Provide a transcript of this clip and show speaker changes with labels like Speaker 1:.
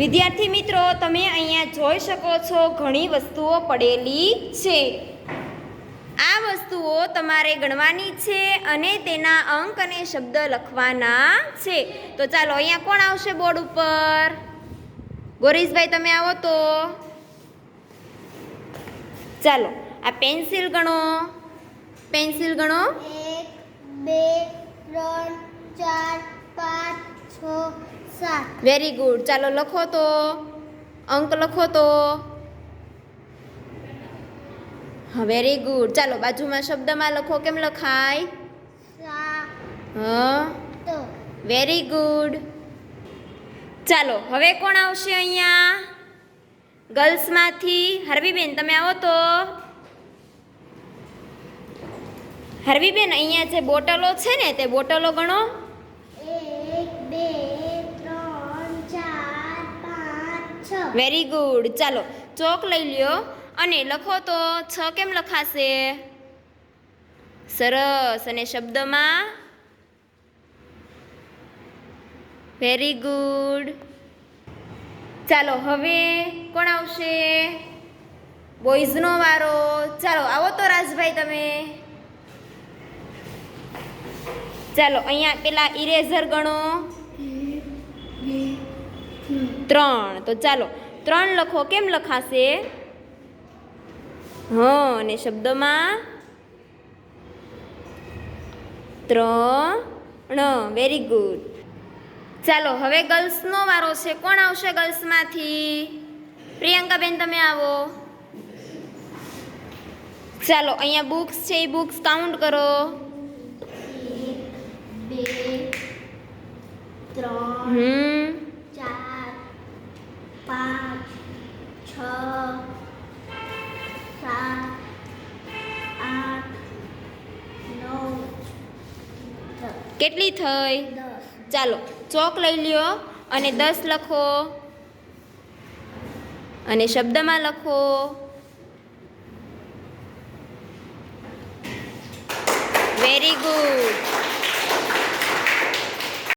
Speaker 1: વિદ્યાર્થી મિત્રો, તમે અહીંયા જોઈ શકો છો ઘણી વસ્તુઓ પડેલી છે. આ વસ્તુઓ તમારે ગણવાની છે અને તેના અંક અને શબ્દ લખવાના છે. તો ચાલો અહીંયા કોણ આવશે બોર્ડ ઉપર? ગોરીશભાઈ તમે આવો તો. ચાલો આ પેન્સિલ ગણો. પેન્સિલ ગણો.
Speaker 2: 1 2 3 4 5 6 7.
Speaker 1: Very good. ચાલો લખો તો, અંક લખો તો. હા વેરી ગુડ. ચાલો બાજુમાં શબ્દમાં લખો. કેમ લખાય? હા વેરી ગુડ. ચાલો હવે કોણ આવશે અહીંયા ગર્લ્સમાંથી? હરવીબેન તમે આવો તો. હરવીબેન અહીંયા જે બોટલો છે ને તે બોટલો ગણો.
Speaker 2: 1 2 3 4 5 6.
Speaker 1: Very good. ચાલો ચોક લઈ લ્યો અને લખો તો. 6 કેમ લખાશે? સરસ. અને શબ્દમાં? Very good. ચાલો હવે કોણ આવશે? બોયઝનો વારો. ચાલો આવો તો રાજભાઈ તમે. ચાલો અહીંયા પેલા ઇરેઝર ગણો. 3. તો ચાલો 3 લખો. કેમ લખાશે? હા અને શબ્દમાં? 3. Very good. ચાલો હવે ગર્લ્સનો વારો છે. કોણ આવશે ગર્લ્સમાંથી? પ્રિયંકાબેન તમે આવો. ચાલો અહીંયા બુક્સ છે એ બુક્સ કાઉન્ટ કરો.
Speaker 2: 1 2 3 4 5 6 7 8 9
Speaker 1: કેટલી થઈ?
Speaker 2: 10.
Speaker 1: ચાલો ચોક લઈ લ્યો અને 10 લખો અને શબ્દમાં લખો. Very good.